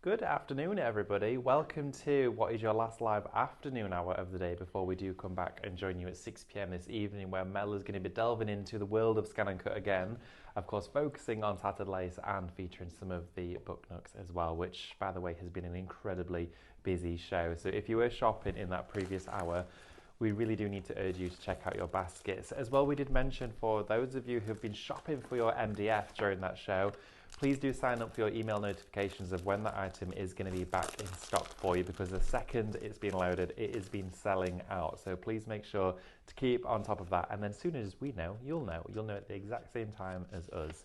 Good afternoon, everybody. Welcome to what is your last live afternoon hour of the day before we do come back and join you at 6 p.m. this evening, where Mel is going to be delving into the world of Scan and Cut again. Of course, focusing on Tattered Lace and featuring some of the book nooks as well, which, by the way, has been an incredibly busy show. So if you were shopping in that previous hour, we really do need to urge you to check out your baskets. As well, we did mention for those of you who've been shopping for your MDF during that show, please do sign up for your email notifications of when that item is going to be back in stock for you, because the second it's been loaded, it is been selling out. So please make sure to keep on top of that. And then as soon as we know, you'll know. You'll know at the exact same time as us.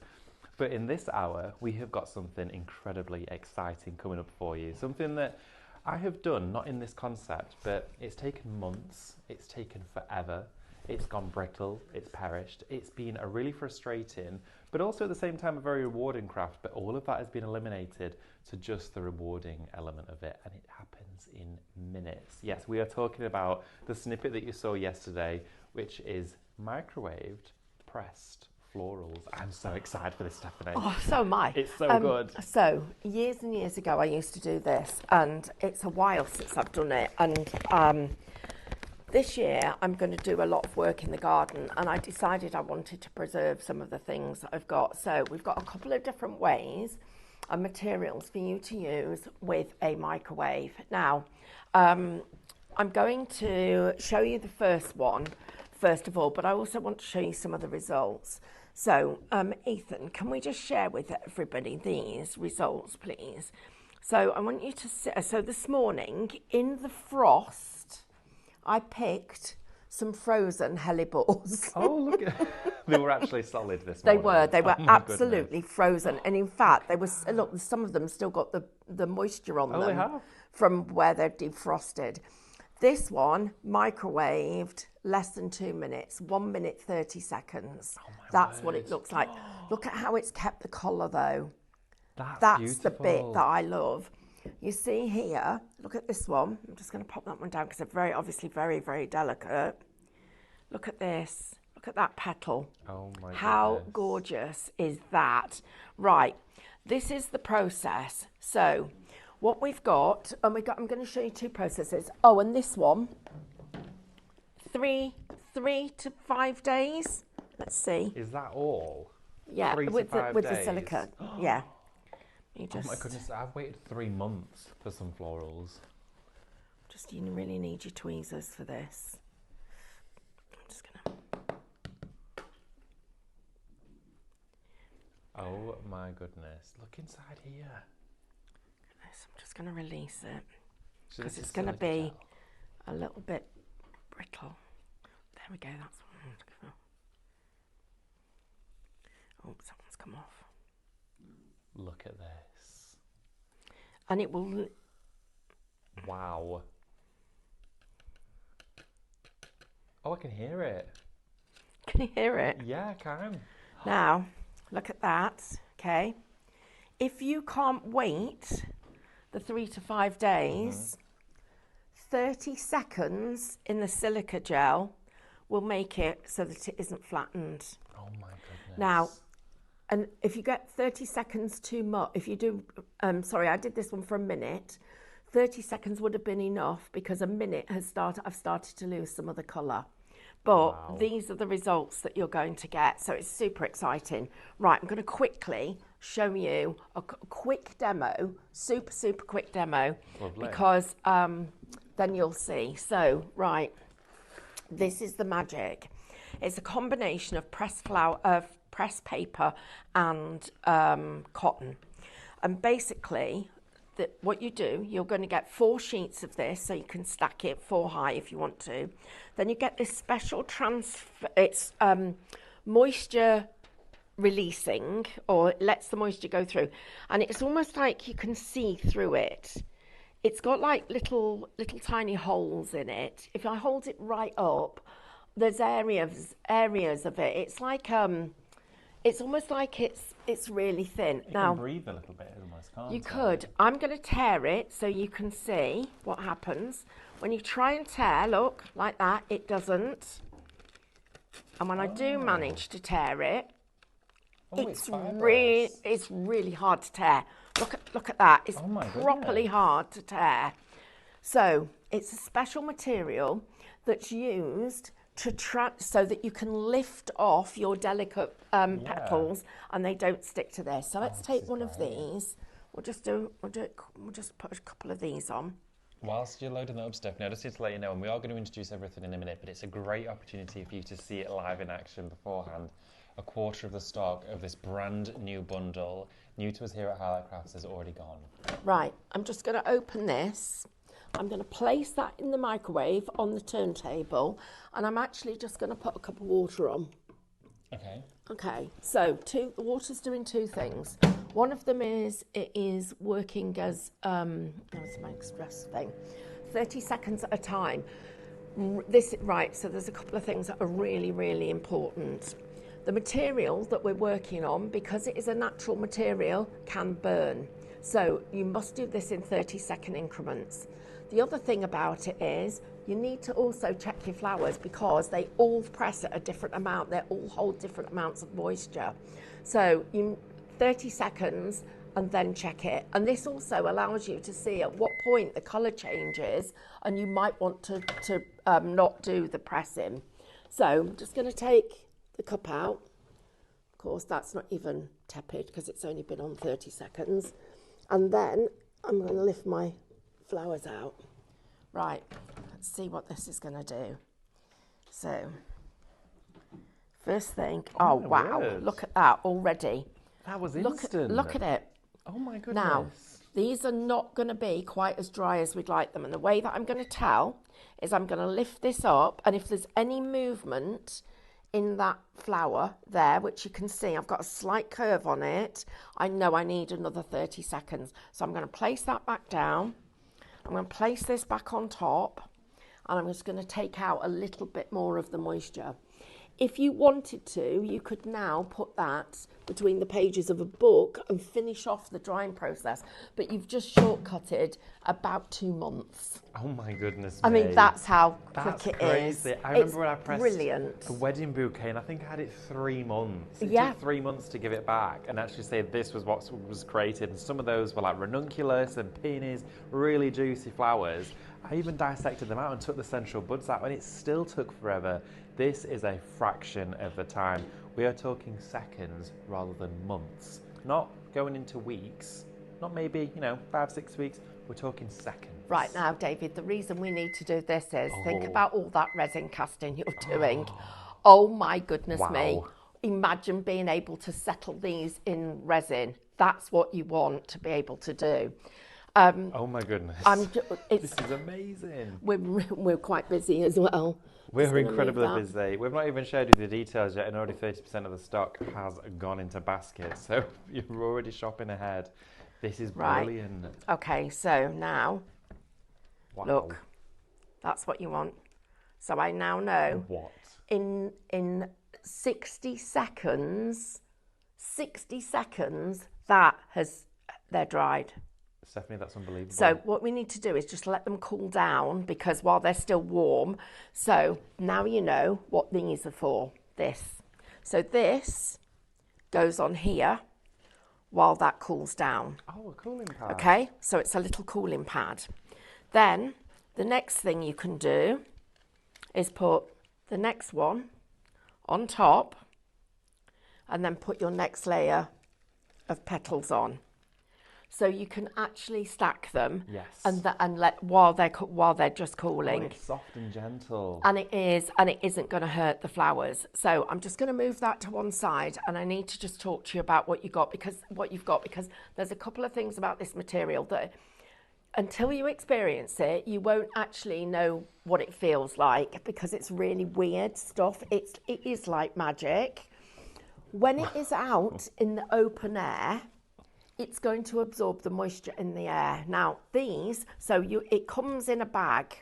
But in this hour, we have got something incredibly exciting coming up for you. Something that I have done, not in this concept, but it's taken months, it's taken forever, it's gone brittle, it's perished. It's been a really frustrating, but also at the same time a very rewarding craft, but all of that has been eliminated to just the rewarding element of it, and it happens in minutes. Yes, we are talking about the snippet that you saw yesterday, which is microwaved pressed florals. I'm so excited for this, Stephanie. Oh, so am I. It's so good. So, years and years ago, I used to do this, and it's a while since I've done it. And this year, I'm going to do a lot of work in the garden, and I decided I wanted to preserve some of the things that I've got. So, we've got a couple of different ways and materials for you to use with a microwave. Now, I'm going to show you the first one, first of all, but I also want to show you some of the results. So, Ethan, can we just share with everybody these results, please? So I want you to see, so this morning, in the frost, I picked some frozen helleborgs. Oh, look at they were actually solid this morning. They were Oh, absolutely frozen. And in fact, they were, look, some of them still got the moisture on they them have? from where they're defrosted. This one, microwaved, less than 2 minutes, 1 minute, 30 seconds. Oh my That's word. what it looks like. Look at how it's kept the colour though. That's beautiful. The bit that I love. You see here, look at this one. I'm just going to pop that one down because they're very, obviously very, very delicate. Look at this. Look at that petal. Oh my How goodness. gorgeous is that? Right, this is the process. So, what we've got, I'm going to show you two processes. Oh, and this one, three to 5 days. Let's see. Is that all? Yeah, 3 to with 5 the days? silicone. Yeah. You Oh just, my goodness, I've waited 3 months for some florals. you really need your tweezers for this. I'm just gonna. Oh my goodness, look inside here. I'm just going to release it So because this it's is going to silica be gel. a little bit brittle. There we go. That's what I'm looking for. Oh, someone's come off. Look at this. And it will. Wow. Oh, I can hear it. Can you hear it? Yeah, I can. Now, look at that. Okay. If you can't wait the 3 to 5 days, 30 seconds in the silica gel will make it so that it isn't flattened. Oh my goodness. Now, and if you get 30 seconds too much, if you do, sorry, I did this one for a minute. 30 seconds would have been enough because a minute has started, I've started to lose some of the colour. But Wow. these are the results that you're going to get. So it's super exciting. Right, I'm going to quickly show you a quick demo, super quick demo. Lovely. Because then you'll see. So, right, this is the magic. It's a combination of pressed paper and cotton. And basically, what you do, you're going to get 4 sheets of this, so you can stack it 4 high if you want to. Then you get this special transfer, it's moisture releasing, or it lets the moisture go through. And it's almost like you can see through it. It's got like little tiny holes in it. If I hold it right up, there's areas of it. It's like it's almost like it's really thin. You now can breathe a little bit almost, can't you it? could. I'm going to tear it so you can see what happens when you try and tear. Look, like that, it doesn't. And when I do manage to tear it, Oh, it's it's really hard to tear. Look at that. It's Oh my properly goodness. hard to tear. So it's a special material that's used to so that you can lift off your delicate petals and they don't stick to this. So let's take one of these. We'll just put a couple of these on. Whilst you're loading that up, Stephanie, I just need to let you know, and we are going to introduce everything in a minute, but it's a great opportunity for you to see it live in action beforehand. A quarter of the stock of this brand new bundle, new to us here at Highlight Crafts, is already gone. Right, I'm just going to open this. I'm going to place that in the microwave on the turntable, and I'm actually just going to put a cup of water on. Okay. Okay, so the water's doing two things. One of them is it is working as, it's my express thing, 30 seconds at a time. So there's a couple of things that are really, really important. The material that we're working on, because it is a natural material, can burn. So you must do this in 30-second increments. The other thing about it is you need to also check your flowers because they all press at a different amount. They all hold different amounts of moisture. So 30 seconds and then check it. And this also allows you to see at what point the colour changes and you might want to not do the pressing. So I'm just going to take the cup out. Of course, that's not even tepid because it's only been on 30 seconds. And then I'm going to lift my flowers out. Right, let's see what this is going to do. So, first thing, oh wow, word. look at that already. That was instant. Look at it. Oh my goodness. Now, these are not going to be quite as dry as we'd like them. And the way that I'm going to tell is I'm going to lift this up. And if there's any movement in that flower there, which you can see, I've got a slight curve on it. I know I need another 30 seconds. So I'm going to place that back down. I'm going to place this back on top. And I'm just going to take out a little bit more of the moisture. If you wanted to, you could now put that between the pages of a book and finish off the drying process. But you've just shortcutted about 2 months. Oh my goodness. I mean, that's how quick it crazy. is. I remember it's when I pressed brilliant. a wedding bouquet, and I think I had it 3 months. It Yeah. took 3 months to give it back and actually say this was what was created. And some of those were like ranunculus and peonies, really juicy flowers. I even dissected them out and took the central buds out, and it still took forever. This is a fraction of the time. We are talking seconds rather than months. Not going into weeks, not maybe, 5-6 weeks. We're talking seconds. Right now, David, the reason we need to do this is think about all that resin casting you're doing. Oh my goodness me. Wow. Imagine being able to settle these in resin. That's what you want to be able to do. Oh my goodness. This is amazing. We're quite busy as well. We're incredibly busy. We've not even shared you the details yet, and already 30% of the stock has gone into baskets. So you're already shopping ahead. This is brilliant. Okay, so now, look, that's what you want. So I now know. What? In 60 seconds, they're dried. Stephanie, that's unbelievable. So what we need to do is just let them cool down because while they're still warm. So now you know what these are for, this. So this goes on here while that cools down. Oh, a cooling pad. Okay, so it's a little cooling pad. Then the next thing you can do is put the next one on top and then put your next layer of petals on. So you can actually stack them, yes, and let while they're just cooling. Oh, it's soft and gentle, and it isn't going to hurt the flowers. So I'm just going to move that to one side, and I need to just talk to you about what you've got because there's a couple of things about this material that until you experience it, you won't actually know what it feels like because it's really weird stuff. It is like magic. When it is out in the open air, it's going to absorb the moisture in the air. Now it comes in a bag.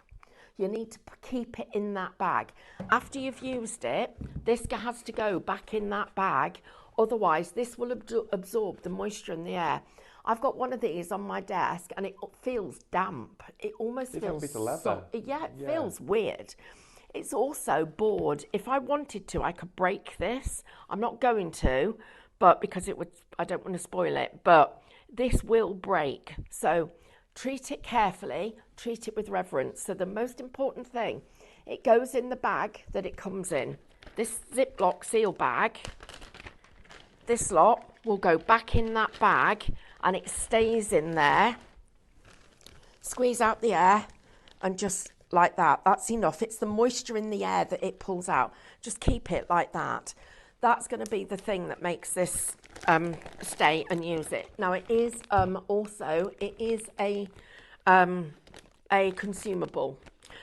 You need to keep it in that bag. After you've used it, this has to go back in that bag. Otherwise, this will absorb the moisture in the air. I've got one of these on my desk and it feels damp. It almost feels leather. Feels weird. It's also board. If I wanted to, I could break this. I'm not going to. but because I don't want to spoil it, but this will break. So treat it carefully, treat it with reverence. So the most important thing, it goes in the bag that it comes in. This Ziploc seal bag, this lot will go back in that bag and it stays in there. Squeeze out the air and just like that. That's enough. It's the moisture in the air that it pulls out. Just keep it like that. That's going to be the thing that makes this stay and use it. Now it is a consumable.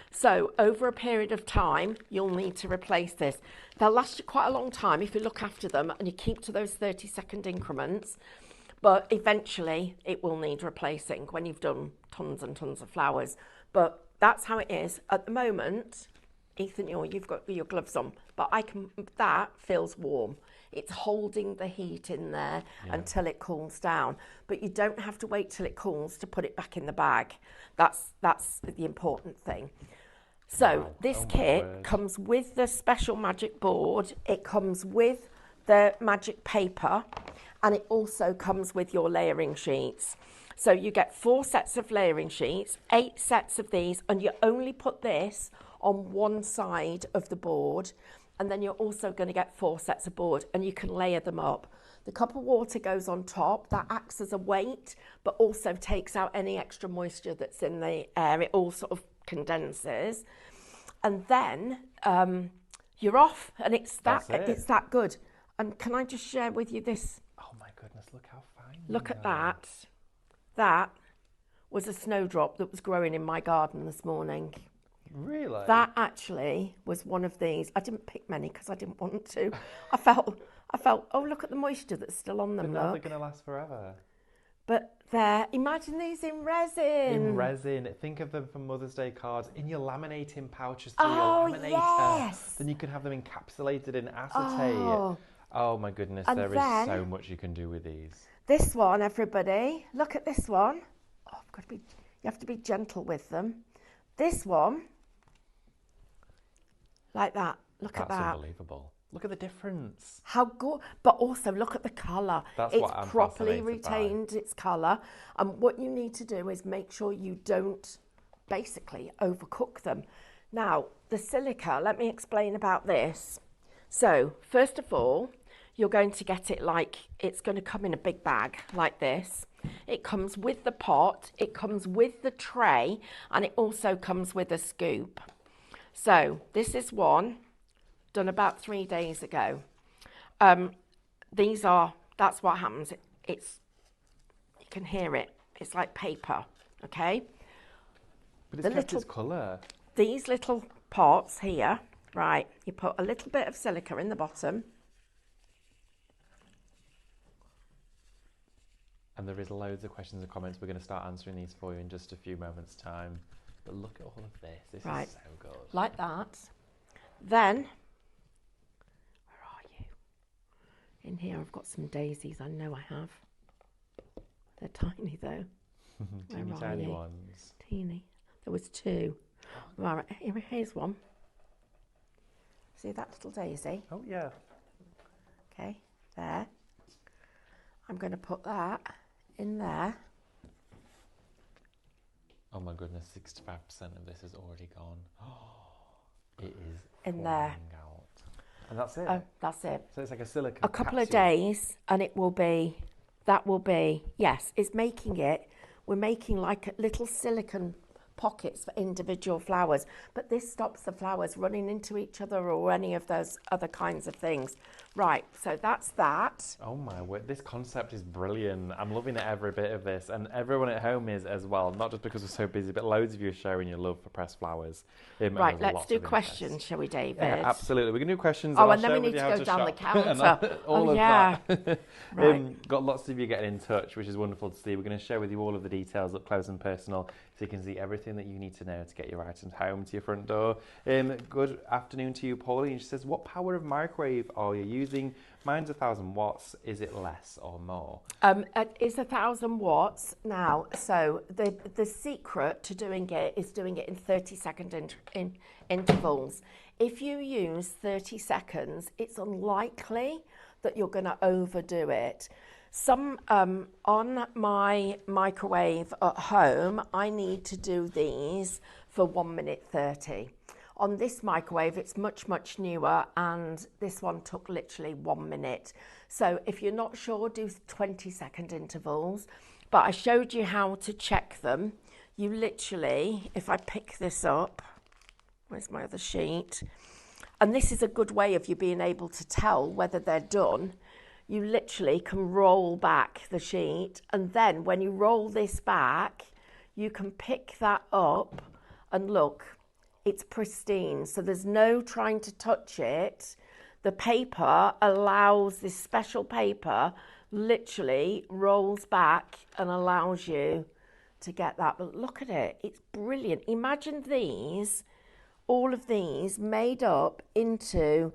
So over a period of time, you'll need to replace this. They'll last you quite a long time if you look after them and you keep to those 30-second increments. But eventually it will need replacing when you've done tons and tons of flowers. But that's how it is. At the moment, Ethan, you've got your gloves on, but that feels warm. It's holding the heat in there until it cools down. But you don't have to wait till it cools to put it back in the bag. That's the important thing. So this kit comes with the special magic board. It comes with the magic paper, and it also comes with your layering sheets. So you get 4 sets of layering sheets, 8 sets of these, and you only put this on one side of the board, and then you're also going to get 4 sets of board, and you can layer them up. The cup of water goes on top. That acts as a weight, but also takes out any extra moisture that's in the air. It all sort of condenses, and then you're off, and it's that good. And can I just share with you this? Oh my goodness, look how fine. Look at that. That was a snowdrop that was growing in my garden this morning. Really? That actually was one of these. I didn't pick many because I didn't want to. I felt, oh, look at the moisture that's still on them. But now they're going to last forever. But imagine these in resin. In resin. Think of them for Mother's Day cards. In your laminating pouches through your laminator. Yes. Then you can have them encapsulated in acetate. Oh my goodness, there is so much you can do with these. This one, everybody, look at this one. Oh, you have to be gentle with them. This one, like that. Look at that. That's unbelievable. Look at the difference. How good, but also look at the colour. That's it's what I'm properly fascinated by. retained its colour. And what you need to do is make sure you don't basically overcook them. Now, the silica, let me explain about this. So, first of all, you're going to get it it's going to come in a big bag like this. It comes with the pot, it comes with the tray, and it also comes with a scoop. So, this is one done about 3 days ago. That's what happens. You can hear it. It's like paper, okay? But it's kept its colour. These little pots here, right, you put a little bit of silica in the bottom. And there is loads of questions and comments. We're going to start answering these for you in just a few moments' time. But look at all of this. This is so good. Like that. Then, where are you? In here I've got some daisies. I know I have. They're tiny though. Teeny tiny ones. Teeny. There was 2. Right, here's one. See that little daisy? Oh, yeah. Okay, there. I'm going to put that in there. Oh my goodness, 65% of this is already gone. Oh, it is in there. Out. And that's it? Oh, that's it. So it's like a silica A couple capsule. of days and yes, it's making it, we're making like little silicone pockets for individual flowers, but this stops the flowers running into each other or any of those other kinds of things. Right, so that's that. Oh my word, this concept is brilliant. I'm loving every bit of this, and everyone at home is as well, not just because we're so busy, but loads of you are showing your love for pressed flowers. Right, let's do questions, shall we, David? Yeah, absolutely. We're going to do questions. Oh, and then we need to go down the counter. all of yeah. that. Right. Got lots of you getting in touch, which is wonderful to see. We're going to share with you all of the details up close and personal, so you can see everything that you need to know to get your items home to your front door. Good afternoon to you, Pauline. She says, what power of microwave are you using? Mine's 1,000 watts. Is it less or more? It's 1,000 watts now. So the secret to doing it is doing it in 30-second intervals. If you use 30 seconds, it's unlikely that you're going to overdo it. Some on my microwave at home, I need to do these for 1 minute 30. On this microwave, it's much newer, and this one took literally 1 minute. So if you're not sure, do 20-second intervals. But I showed you how to check them. You literally, if I pick this up, where's my other sheet? And this is a good way of you being able to tell whether they're done. You literally can roll back the sheet, and then when you roll this back, you can pick that up and look, it's pristine. So there's no trying to touch it. The paper allows, this special paper literally rolls back and allows you to get that. But look at it, it's brilliant. Imagine these, all of these made up into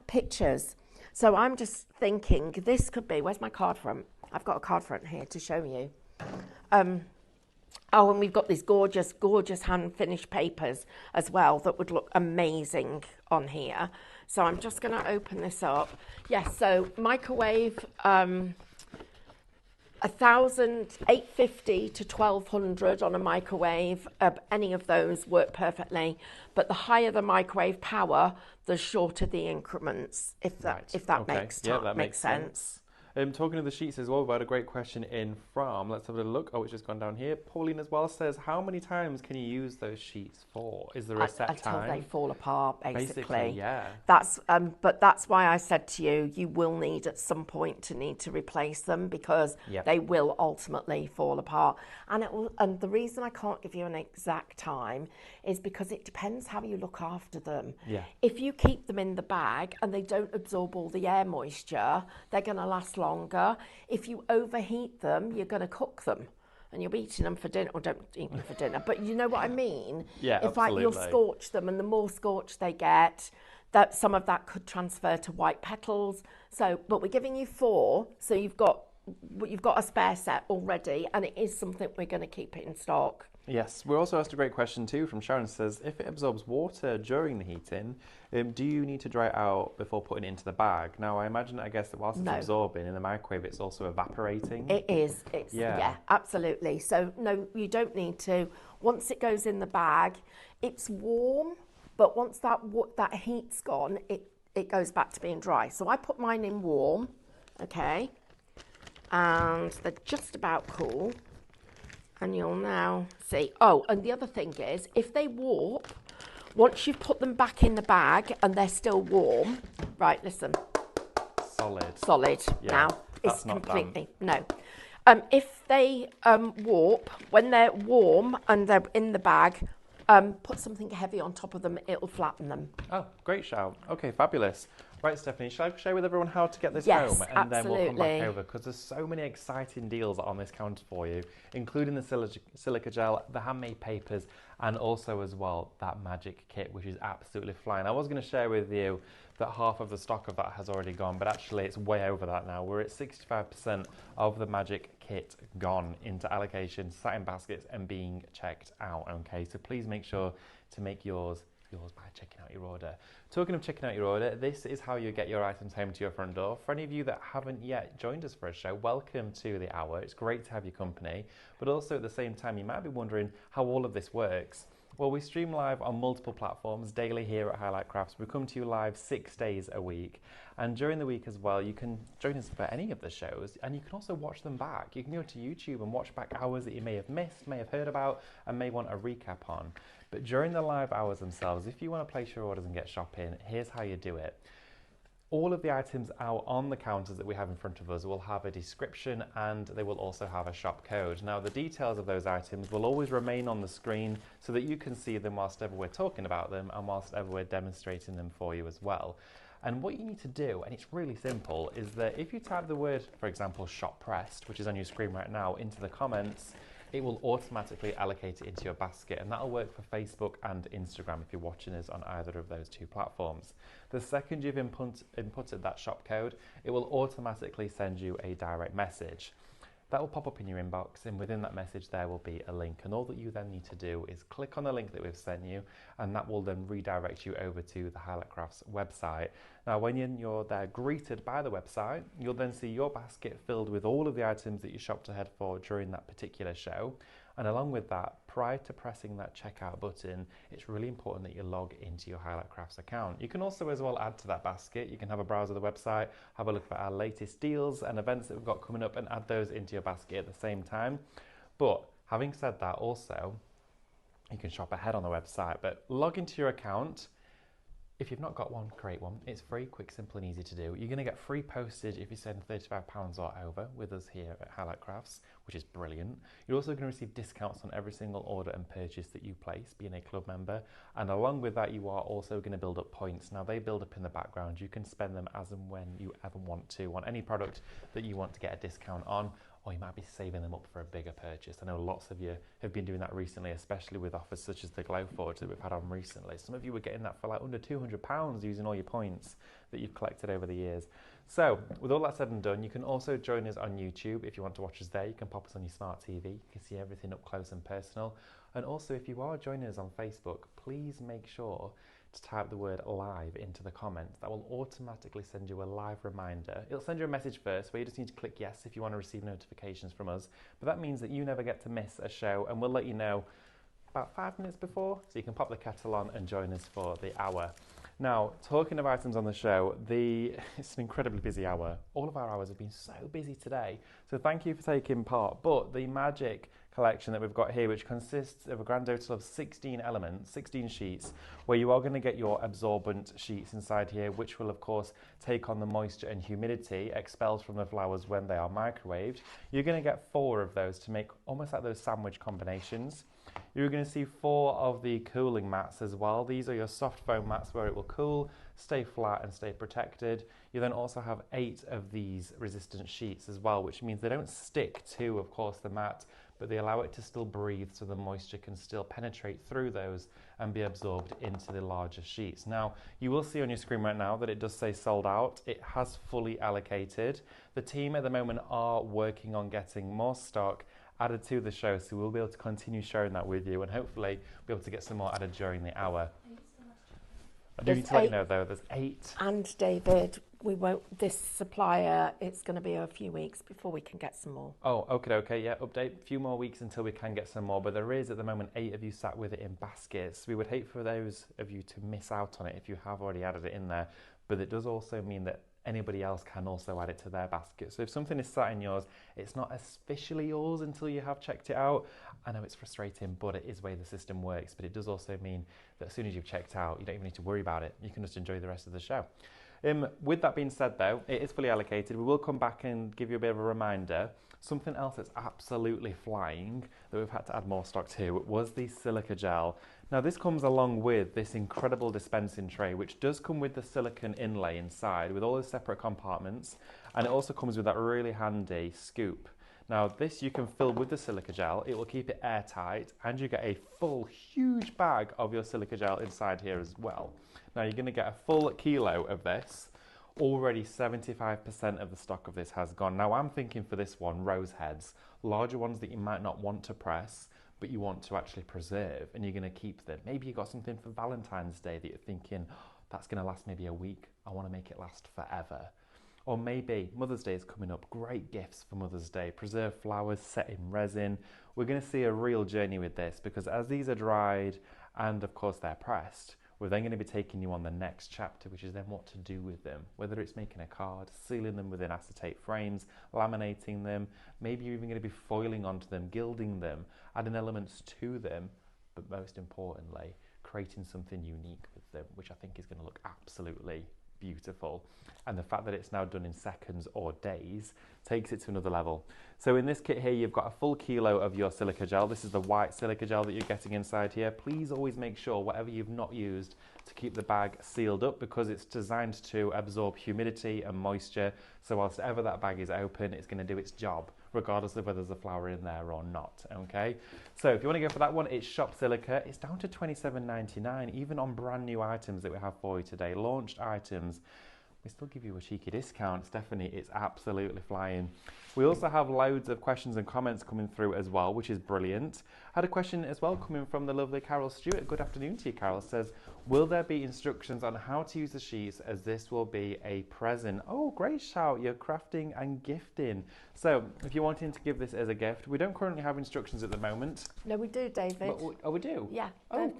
pictures. So I'm just thinking this could be, where's my card front? I've got a card front here to show you. Oh, and we've got these gorgeous hand finished papers as well that would look amazing on here. So I'm just going to open this up. Yes, so microwave, 850 to 1200 on a microwave. Any of those work perfectly. But the higher the microwave power, the shorter the increments, if that makes sense. Talking of the sheets as well, we had a great question in from, let's have a look. Oh, it's just gone down here. Pauline as well says, how many times can you use those sheets for? Is there a set time? Until they fall apart, basically. Yeah. That's but that's why I said to you, you will need at some point to replace them, because they will ultimately fall apart. And and the reason I can't give you an exact time is because it depends how you look after them. Yeah. If you keep them in the bag and they don't absorb all the air moisture, they're going to last longer. If you overheat them, you're going to cook them, and you'll be eating them for dinner, or don't eat them for dinner. But you know what I mean? Yeah, if absolutely. you'll scorch them, and the more scorch they get, that some of that could transfer to white petals. So, but we're giving you 4, so you've got a spare set already, and it is something we're going to keep it in stock. Yes, we're also asked a great question too from Sharon. Says, if it absorbs water during the heating, do you need to dry it out before putting it into the bag? Now, I guess that whilst it's absorbing in the microwave, it's also evaporating. It is. Yeah, absolutely. So no, you don't need to. Once it goes in the bag, it's warm, but once that heat's gone, it goes back to being dry. So I put mine in warm, okay, and they're just about cool. And you'll now see. Oh, and the other thing is, if they warp, once you've put them back in the bag and they're still warm, right, listen. Solid. Yeah, now. It's completely, no. If they warp, when they're warm and they're in the bag, put something heavy on top of them, it'll flatten them. Oh, great shout. Okay, fabulous. Right, Stephanie, shall I share with everyone how to get this home? And absolutely. Then we'll come back over, because there's so many exciting deals on this counter for you, including the silica gel, the handmade papers, and also as well that magic kit, which is absolutely flying. I was going to share with you that half of the stock of that has already gone, but actually it's way over that now. We're at 65% of the magic kit gone into allocation, satin baskets, and being checked out. Okay, so please make sure to make yours by checking out your order. Talking of checking out your order, this is how you get your items home to your front door. For any of you that haven't yet joined us for a show, welcome to the hour. It's great to have your company, but also at the same time, you might be wondering how all of this works. Well, we stream live on multiple platforms daily here at Highlight Crafts. We come to you live 6 days a week. And during the week as well, you can join us for any of the shows, and you can also watch them back. You can go to YouTube and watch back hours that you may have missed, may have heard about, and may want a recap on. But during the live hours themselves, if you want to place your orders and get shopping, here's how you do it. All of the items out on the counters that we have in front of us will have a description, and they will also have a shop code. Now, the details of those items will always remain on the screen so that you can see them whilst ever we're talking about them and whilst ever we're demonstrating them for you as well. And what you need to do, and it's really simple, is that if you type the word, for example, shop pressed, which is on your screen right now, into the comments, it will automatically allocate it into your basket, and that'll work for Facebook and Instagram if you're watching us on either of those 2 platforms. The second you've inputted that shop code, it will automatically send you a direct message. That will pop up in your inbox, and within that message there will be a link, and all that you then need to do is click on the link that we've sent you, and that will then redirect you over to the Highlight Crafts website. Now when you're there greeted by the website, you'll then see your basket filled with all of the items that you shopped ahead for during that particular show. And along with that, prior to pressing that checkout button, it's really important that you log into your Highlight Crafts account. You can also as well add to that basket. You can have a browse of the website, have a look at our latest deals and events that we've got coming up, and add those into your basket at the same time. But having said that, also, you can shop ahead on the website, but log into your account. If you've not got one, create one. It's free, quick, simple and easy to do. You're going to get free postage if you spend £35 or over with us here at Highlight Crafts, which is brilliant. You're also going to receive discounts on every single order and purchase that you place, being a club member. And along with that, you are also going to build up points. Now they build up in the background. You can spend them as and when you ever want to on any product that you want to get a discount on, or you might be saving them up for a bigger purchase. I know lots of you have been doing that recently, especially with offers such as the Glowforge that we've had on recently. Some of you were getting that for like under £200 using all your points that you've collected over the years. So with all that said and done, you can also join us on YouTube. If you want to watch us there, you can pop us on your smart TV. You can see everything up close and personal. And also if you are joining us on Facebook, please make sure to type the word live into the comments. That will automatically send you a live reminder. It'll send you a message first where you just need to click yes if you want to receive notifications from us. But that means that you never get to miss a show, and we'll let you know about 5 minutes before, so you can pop the kettle on and join us for the hour. Now, talking of items on the show, it's an incredibly busy hour. All of our hours have been so busy today, so thank you for taking part. But the Magic collection that we've got here, which consists of a grand total of 16 elements, 16 sheets, where you are going to get your absorbent sheets inside here, which will of course take on the moisture and humidity expelled from the flowers when they are microwaved. You're going to get 4 of those to make almost like those sandwich combinations. You're going to see 4 of the cooling mats as well. These are your soft foam mats where it will cool, stay flat and stay protected. You then also have 8 of these resistant sheets as well, which means they don't stick to, of course, the mat, but they allow it to still breathe so the moisture can still penetrate through those and be absorbed into the larger sheets. Now, you will see on your screen right now that it does say sold out. It has fully allocated. The team at the moment are working on getting more stock added to the show, so we'll be able to continue sharing that with you and hopefully be able to get some more added during the hour. I do need to let you know though, there's 8. And David, this supplier, it's going to be a few weeks before we can get some more. Oh, okay, yeah, update. A few more weeks until we can get some more, but there is at the moment 8 of you sat with it in baskets. We would hate for those of you to miss out on it if you have already added it in there, but it does also mean that anybody else can also add it to their basket. So if something is sat in yours, it's not officially yours until you have checked it out. I know it's frustrating, but it is the way the system works. But it does also mean that as soon as you've checked out, you don't even need to worry about it. You can just enjoy the rest of the show. With that being said though, it is fully allocated. We will come back and give you a bit of a reminder. Something else that's absolutely flying that we've had to add more stock to was the silica gel. Now this comes along with this incredible dispensing tray, which does come with the silicone inlay inside with all the separate compartments, and it also comes with that really handy scoop. Now this you can fill with the silica gel, it will keep it airtight, and you get a full huge bag of your silica gel inside here as well. Now you're going to get a full kilo of this. Already 75% of the stock of this has gone. Now I'm thinking for this one, rose heads, larger ones that you might not want to press, but you want to actually preserve and you're going to keep them. Maybe you got something for Valentine's Day that you're thinking, oh, that's going to last maybe a week. I want to make it last forever. Or maybe Mother's Day is coming up. Great gifts for Mother's Day. Preserved flowers set in resin. We're going to see a real journey with this because as these are dried and of course they're pressed, we're then going to be taking you on the next chapter, which is then what to do with them. Whether it's making a card, sealing them within acetate frames, laminating them, maybe you're even going to be foiling onto them, gilding them, adding elements to them, but most importantly, creating something unique with them, which I think is going to look absolutely beautiful. And the fact that it's now done in seconds or days takes it to another level. So in this kit here, you've got a full kilo of your silica gel. This is the white silica gel that you're getting inside here. Please always make sure whatever you've not used to keep the bag sealed up because it's designed to absorb humidity and moisture. So whilst ever that bag is open, it's going to do its job, regardless of whether there's a flower in there or not, okay? So if you want to go for that one, it's Shop Silica. It's down to $27.99, even on brand new items that we have for you today, launched items. we still give you a cheeky discount. Stephanie, it's absolutely flying. We also have loads of questions and comments coming through as well, which is brilliant. I had a question as well coming from the lovely Carol Stewart. Good afternoon to you, Carol. Says, will there be instructions on how to use the sheets, as this will be a present? Oh, great shout. You're crafting and gifting. So if you're wanting to give this as a gift, we don't currently have instructions at the moment. No, we do, David. Oh, we do? Yeah. Oh.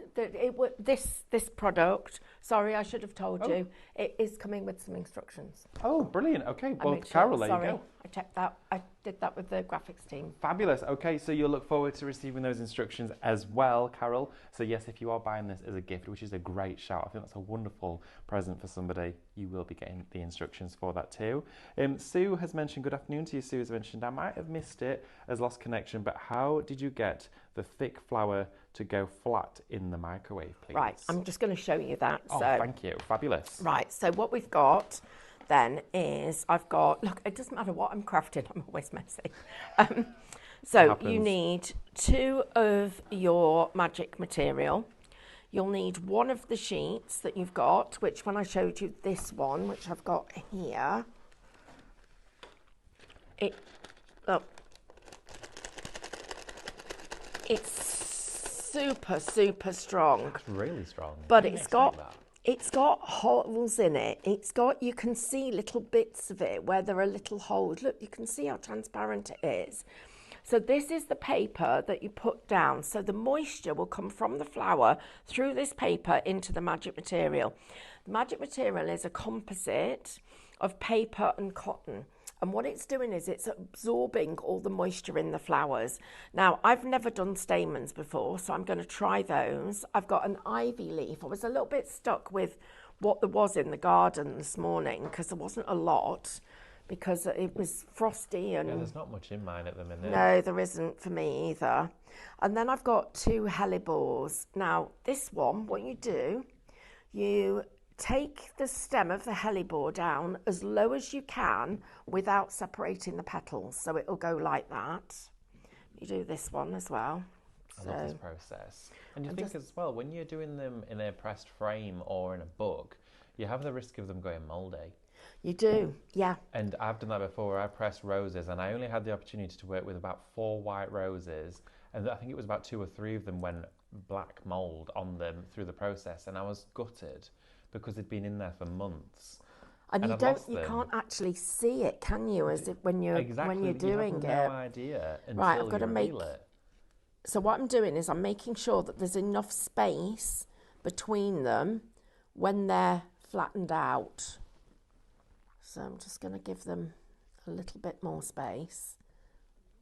This product, sorry, I should have told you, it is coming with some instructions. Oh, brilliant. Okay, well, Carol, there you go. I checked that. I did that with the graphics team. Fabulous. Okay, so you'll look forward to receiving those instructions as well, Carol. So yes, if you are buying this as a gift, which is a great shout, I think that's a wonderful present for somebody, you will be getting the instructions for that too. Sue has mentioned, good afternoon to you, Sue has mentioned, I might have missed it as lost connection, but how did you get the thick flour to go flat in the microwave, please? Right, I'm just going to show you that. Oh, thank you. Fabulous. Right, so what we've got then is I've got, look, it doesn't matter what I'm crafting, I'm always messy. So you need 2 of your magic material. You'll need 1 of the sheets that you've got, which when I showed you this one, which I've got here, it's super, super strong. It's really strong. But it's got holes in it. You can see little bits of it where there are little holes. Look, you can see how transparent it is. So this is the paper that you put down. So the moisture will come from the flour through this paper into the magic material. The magic material is a composite of paper and cotton. And what it's doing is it's absorbing all the moisture in the flowers. Now, I've never done stamens before, so I'm going to try those. I've got an ivy leaf. I was a little bit stuck with what there was in the garden this morning because there wasn't a lot, because it was frosty and... Yeah, there's not much in mine at the minute. No, there isn't for me either. And then I've got 2 hellebores. Now, this one, what you do, you take the stem of the hellebore down as low as you can without separating the petals. So it'll go like that. You do this one as well. I love this process. And you think as well, when you're doing them in a pressed frame or in a book, you have the risk of them going mouldy. You do, yeah. And I've done that before. I pressed roses, and I only had the opportunity to work with about 4 white roses, and I think it was about 2 or 3 of them went black mould on them through the process, and I was gutted because they'd been in there for months. And you can't actually see it, can you? As if when you're doing it. You have no idea until right, I've got to reveal it. So what I'm doing is I'm making sure that there's enough space between them when they're flattened out. So I'm just going to give them a little bit more space.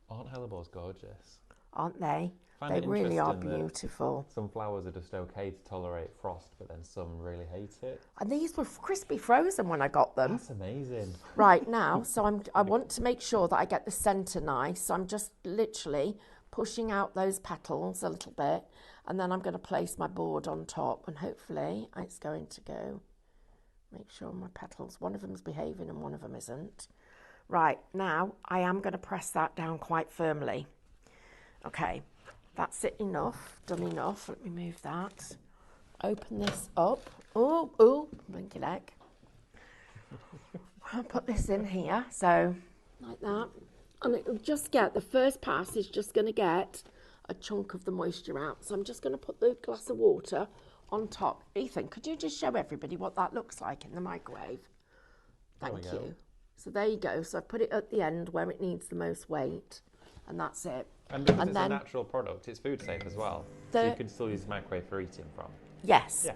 Aren't hellebores gorgeous? Aren't they? They really are beautiful. Some flowers are just okay to tolerate frost, but then some really hate it. And these were crispy frozen when I got them. That's amazing. Right now, so I want to make sure that I get the centre nice. So I'm just literally pushing out those petals a little bit, and then I'm going to place my board on top, and hopefully it's going to go. Make sure my petals, one of them's behaving and one of them isn't. Right, now I am going to press that down quite firmly. Okay, that's it enough, done enough. Let me move that. Open this up. Oh, blinky leg. I'll put this in here, so like that. And it'll just get, the first pass is just going to get a chunk of the moisture out. So I'm just going to put the glass of water on top. Ethan, could you just show everybody what that looks like in the microwave? Thank you. So there you go. So I put it at the end where it needs the most weight, and that's it. And because it's a natural product, it's food safe as well. So you can still use the microwave for eating from. Yes. Yeah.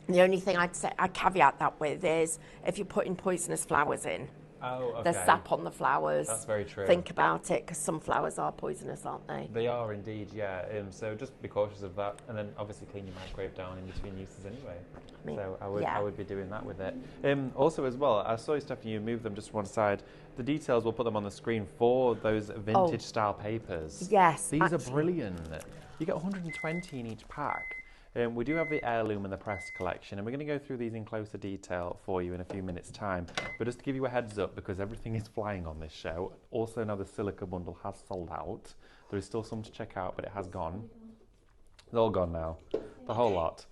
The only thing I'd caveat that with is if you're putting poisonous flowers in. Oh, okay. There's sap on the flowers. That's very true. Think about it, because some flowers are poisonous, aren't they? They are indeed, yeah. So just be cautious of that, and then obviously clean your microwave down in between uses anyway. So I would be doing that with it. Also, as well, I saw you, Stephanie, you moved them just to one side. The details, we'll put them on the screen for those vintage style papers. Yes, these are brilliant. You get 120 in each pack. We do have the heirloom and the pressed collection, and we're going to go through these in closer detail for you in a few minutes' time. But just to give you a heads up, because everything is flying on this show, also now the silica bundle has sold out. There is still some to check out, but it has gone. It's all gone now, the whole lot.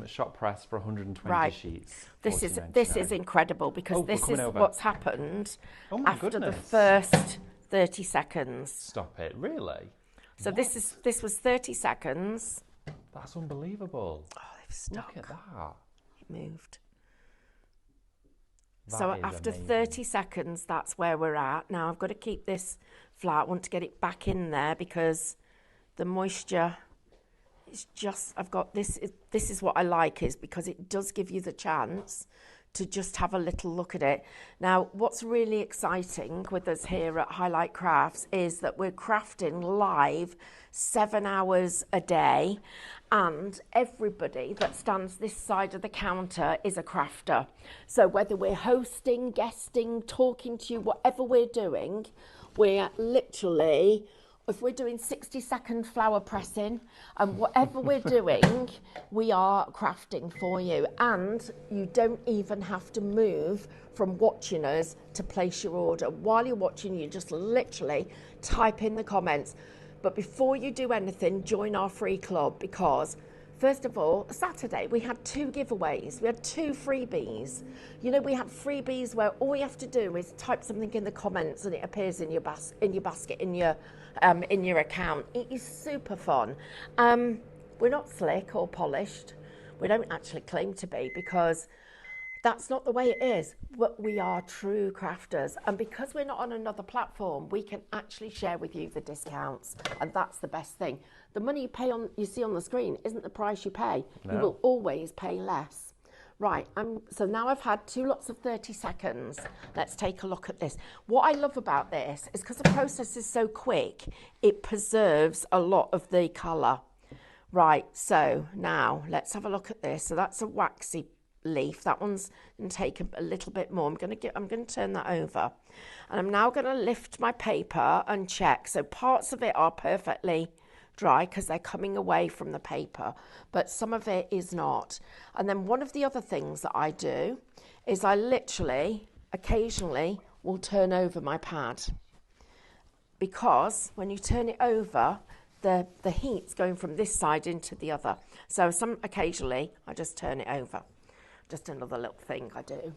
Shop press for 120 Right. sheets. This is $14.99. incredible because Oh, we're this is coming over. what's happened Oh my after the goodness. first 30 seconds. Stop it! Really? So this was 30 seconds. That's unbelievable. Oh, they've stuck. Look at that. It moved. That So is after amazing. 30 seconds, that's where we're at. Now I've got to keep this flat. I want to get it back in there because the moisture is just, I've got this. This is what I like, is because it does give you the chance to just have a little look at it. Now, what's really exciting with us here at Highlight Crafts is that we're crafting live 7 hours a day, and everybody that stands this side of the counter is a crafter. So whether we're hosting, guesting, talking to you, whatever we're doing, we're literally, if we're doing 60-second flower pressing and whatever we're doing, we are crafting for you. And you don't even have to move from watching us to place your order. While you're watching, you just literally type in the comments. But before you do anything, join our free club, because first of all, Saturday we had 2 giveaways. We had 2 freebies. You know, we had freebies where all you have to do is type something in the comments and it appears in your basket, in your account. It is super fun. We're not slick or polished. We don't actually claim to be, because that's not the way it is. But we are true crafters, and because we're not on another platform, we can actually share with you the discounts, and that's the best thing. The money you see on the screen isn't the price you pay. No. You will always pay less. Right, so now I've had 2 lots of 30 seconds. Let's take a look at this. What I love about this is because the process is so quick, it preserves a lot of the colour. Right, so now let's have a look at this. So that's a waxy leaf. That one's going to take a little bit more. I'm going to turn that over, and I'm now going to lift my paper and check. So parts of it are perfectly dry because they're coming away from the paper, but some of it is not. And then one of the other things that I do is I literally occasionally will turn over my pad, because when you turn it over, the heat's going from this side into the other. So occasionally I just turn it over. Just another little thing I do.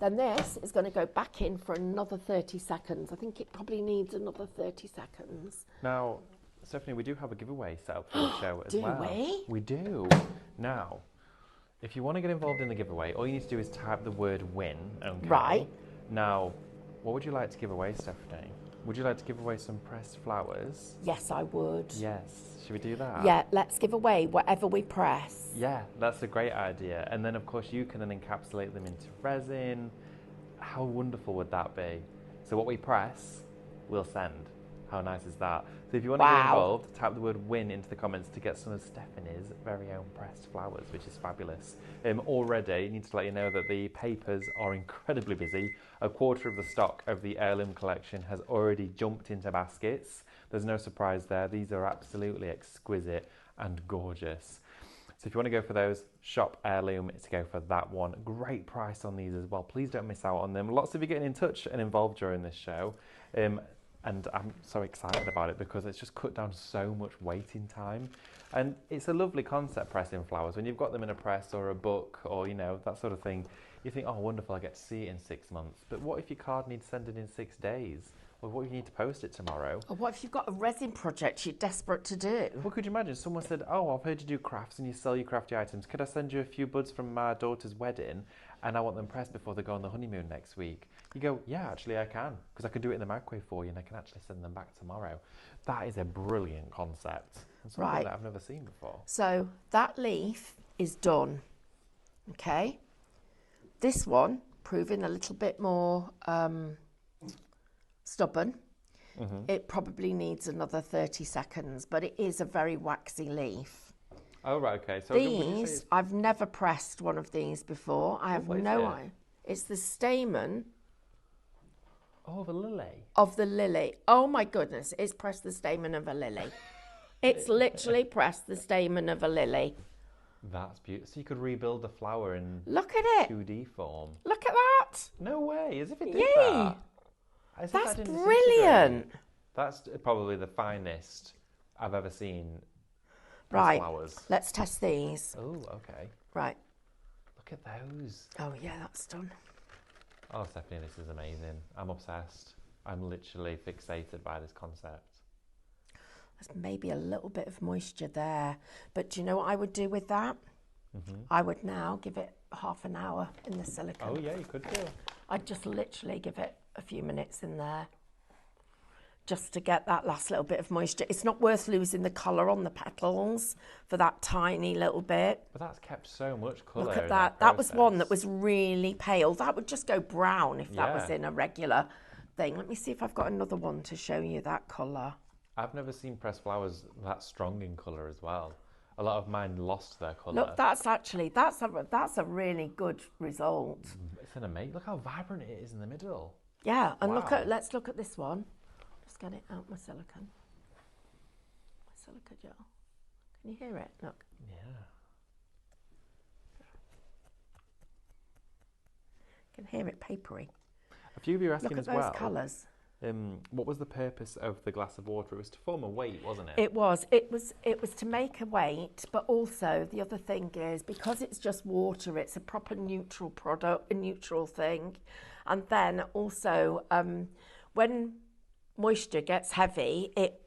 Then this is going to go back in for another 30 seconds. I think it probably needs another 30 seconds. Now, Stephanie, we do have a giveaway set up for the show as well. Do we? We do. Now, if you want to get involved in the giveaway, all you need to do is type the word win. Okay? Right. Now, what would you like to give away, Stephanie? Would you like to give away some pressed flowers? Yes, I would. Yes. Should we do that? Yeah, let's give away whatever we press. Yeah, that's a great idea. And then, of course, you can then encapsulate them into resin. How wonderful would that be? So what we press, we'll send. How nice is that? So if you want to get involved, type the word win into the comments to get some of Stephanie's very own pressed flowers, which is fabulous. Already, I need to let you know that the papers are incredibly busy. A quarter of the stock of the heirloom collection has already jumped into baskets. There's no surprise there. These are absolutely exquisite and gorgeous. So if you want to go for those, shop heirloom to go for that one. Great price on these as well. Please don't miss out on them. Lots of you getting in touch and involved during this show. And I'm so excited about it because it's just cut down so much waiting time. And it's a lovely concept, pressing flowers. When you've got them in a press or a book or, you know, that sort of thing, you think, oh, wonderful, I get to see it in 6 months. But what if your card needs sending in 6 days? Or what if you need to post it tomorrow? Or what if you've got a resin project you're desperate to do? Well, could you imagine someone said, oh, I've heard you do crafts and you sell your crafty items. Could I send you a few buds from my daughter's wedding and I want them pressed before they go on the honeymoon next week? You go, yeah, actually I can, because I can do it in the microwave for you and I can actually send them back tomorrow. That is a brilliant concept. And something that I've never seen before. So that leaf is done, okay? This one, proving a little bit more stubborn. Mm-hmm. It probably needs another 30 seconds, but it is a very waxy leaf. Oh, right, okay. So these, I've never pressed one of these before. I have no idea. It's the stamen. Oh, the lily. Of the lily. Oh, my goodness. It's pressed the stamen of a lily. It's literally pressed the stamen of a lily. That's beautiful. So you could rebuild the flower in Look at it. 2D form. Look at that. No way. As if it did that. That's brilliant. That's probably the finest I've ever seen Right, flowers. let's test these. Oh, okay. Right. Look at those. Oh yeah, that's done. Oh, Stephanie, this is amazing. I'm obsessed. I'm literally fixated by this concept. There's maybe a little bit of moisture there, but do you know what I would do with that? Mm-hmm. I would now give it half an hour in the silicone. Oh yeah, you could do. I'd just literally give it a few minutes in there just to get that last little bit of moisture. It's not worth losing the colour on the petals for that tiny little bit. But that's kept so much colour. Look at in that. That was one that was really pale. That would just go brown if that was in a regular thing. Let me see if I've got another one to show you that colour. I've never seen pressed flowers that strong in colour as well. A lot of mine lost their colour. Look, that's a really good result. It's an amazing. Look how vibrant it is in the middle. Yeah, and Wow. let's look at this one. Just get it out my silicone. My silica gel. Can you hear it? Look. Yeah. You can hear it papery. A few of you are asking Look at as those well. colours. What was the purpose of the glass of water? It was to form a weight, wasn't it? It was to make a weight, but also the other thing is because it's just water, it's a proper neutral product, a neutral thing, and then also when moisture gets heavy, it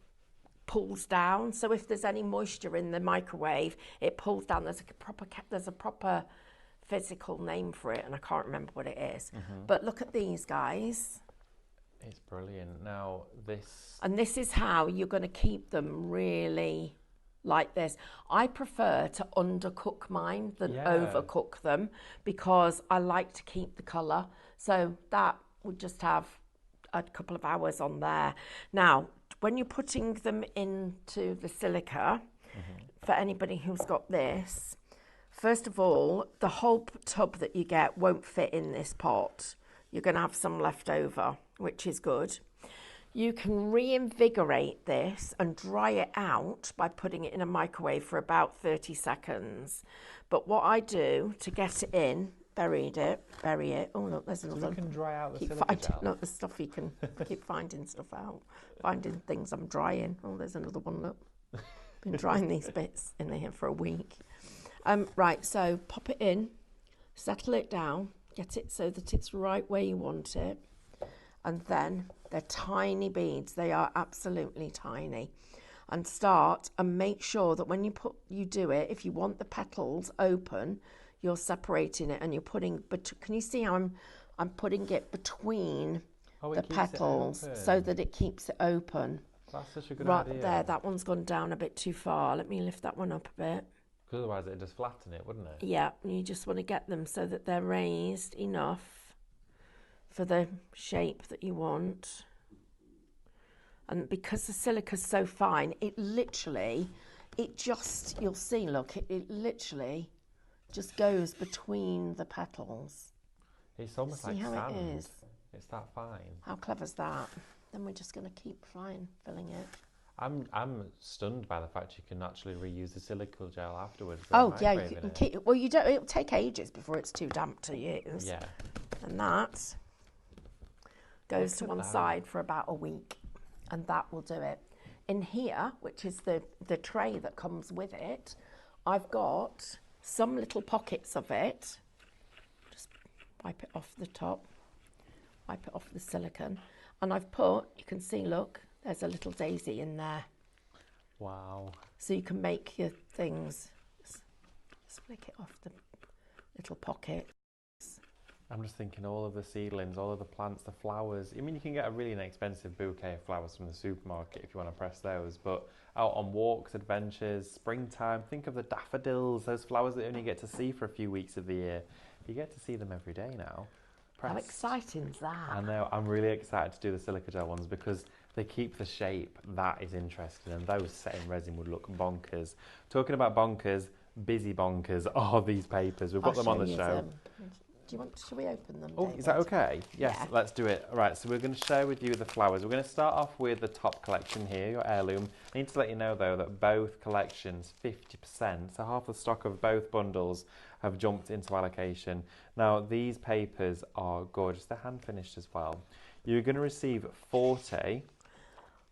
pulls down. So if there's any moisture in the microwave, it pulls down. There's a proper physical name for it, and I can't remember what it is. Mm-hmm. But look at these guys. It's brilliant. Now this. And this is how you're going to keep them really like this. I prefer to undercook mine than overcook them because I like to keep the colour. So that would just have a couple of hours on there. Now, when you're putting them into the silica, for anybody who's got this, first of all, the whole tub that you get won't fit in this pot. You're going to have some left over, which is good. You can reinvigorate this and dry it out by putting it in a microwave for about 30 seconds. But what I do to get it in, bury it. Oh, look, there's another. So you can dry out the keep silica finding, gel. look, the stuff you can keep finding stuff out. Finding things I'm drying. Oh, there's another one, look. Been drying these bits in here for a week. Right, so pop it in, settle it down, get it so that it's right where you want it. And then they're tiny beads. They are absolutely tiny. And start and make sure that when you do it, if you want the petals open, you're separating it and you're putting. But can you see how I'm putting it between the petals so that it keeps it open? That's such a good right idea. there, that one's gone down a bit too far. Let me lift that one up a bit. Because otherwise it'd just flatten it, wouldn't it? Yeah, you just want to get them so that they're raised enough for the shape that you want. And because the silica's so fine, you'll see, look, it literally just goes between the petals. It's almost like See how sand. it is? It's that fine. How clever's that? Then we're just going to keep filling it. I'm stunned by the fact you can actually reuse the silica gel afterwards. Oh yeah, you can keep. Well, you don't. It'll take ages before it's too damp to use. Yeah. And that goes to one side for about a week, and that will do it. In here, which is the tray that comes with it, I've got some little pockets of it. Just wipe it off the top, wipe it off the silicone, and I've put. You can see, look. There's a little daisy in there. Wow. So you can make your things. Just flick it off the little pocket. I'm just thinking all of the seedlings, all of the plants, the flowers. I mean, you can get a really inexpensive bouquet of flowers from the supermarket if you want to press those. But out on walks, adventures, springtime, think of the daffodils, those flowers that you only get to see for a few weeks of the year. You get to see them every day now. How exciting is that? I know. I'm really excited to do the silica gel ones because they keep the shape. That is interesting, and those set in resin would look bonkers. Talking about bonkers, busy bonkers are these papers. We've got them on the show. Should we open them? Oh, David? is that okay? Yes, Yeah. Let's do it. All right, so we're going to share with you the flowers. We're going to start off with the top collection here, your heirloom. I need to let you know, though, that both collections, 50%, so half the stock of both bundles have jumped into allocation. Now, these papers are gorgeous. They're hand-finished as well. You're going to receive 40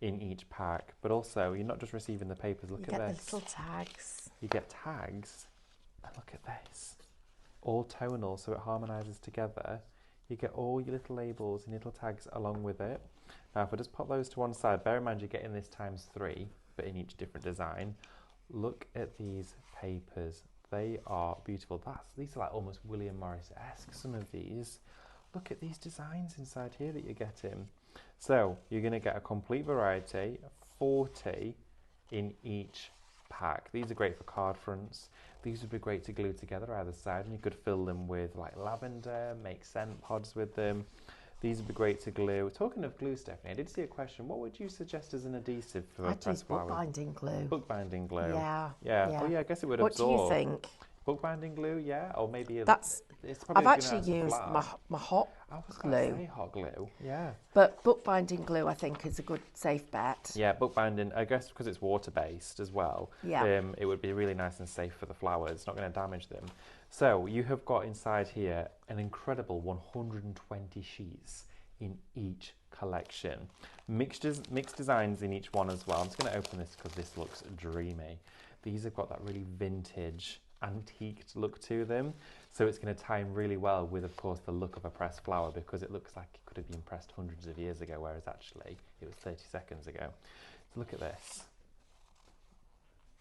in each pack. But also, you're not just receiving the papers. Look You at get the this. little tags. You get tags. And look at this. All tonal, so it harmonises together. You get all your little labels and little tags along with it. Now, if I just pop those to one side, bear in mind you're getting this ×3, but in each different design. Look at these papers. They are beautiful. These are like almost William Morris-esque, some of these. Look at these designs inside here that you're getting. So you're going to get a complete variety, 40 in each pack. These are great for card fronts. These would be great to glue together either side, and you could fill them with like lavender, make scent pods with them. These would be great to glue. Talking of glue, Stephanie, I did see a question. What would you suggest as an adhesive for a pressed flower? Bookbinding glue. Bookbinding glue. Yeah. Oh yeah, I guess it would What absorb. do you think? Bookbinding glue, yeah, or maybe it's I've probably gonna actually have to used flat. my hot I was glue. going to say hot glue, yeah. But bookbinding glue, I think, is a good safe bet. Yeah, bookbinding, I guess because it's water-based as well, Yeah. it would be really nice and safe for the flowers. It's not going to damage them. So you have got inside here an incredible 120 sheets in each collection. Mixed designs in each one as well. I'm just going to open this because this looks dreamy. These have got that really vintage, antiqued look to them. So it's going to tie in really well with, of course, the look of a pressed flower, because it looks like it could have been pressed hundreds of years ago, whereas actually it was 30 seconds ago. So look at this.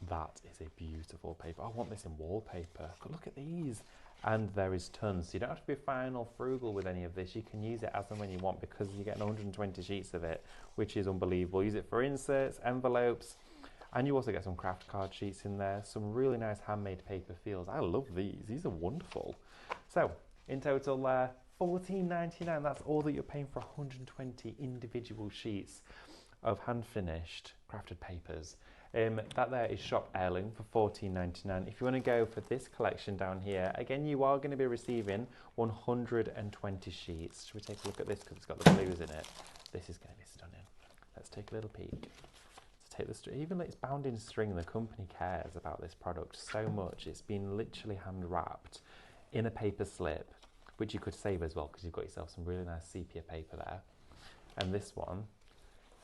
That is a beautiful paper. I want this in wallpaper. Look at these. And there is tons. So you don't have to be fine or frugal with any of this. You can use it as and when you want, because you're getting 120 sheets of it, which is unbelievable. Use it for inserts, envelopes, and you also get some craft card sheets in there. Some really nice handmade paper feels. I love these. These are wonderful. So in total, $14.99. That's all that you're paying for 120 individual sheets of hand-finished crafted papers. That there is Shop Heirloom for $14.99. If you want to go for this collection down here, again, you are going to be receiving 120 sheets. Should we take a look at this because it's got the blues in it? This is going to be stunning. Let's take a little peek. Let's take the string. Even though it's bound in string, the company cares about this product so much. It's been literally hand wrapped in a paper slip, which you could save as well because you've got yourself some really nice sepia paper there. And this one,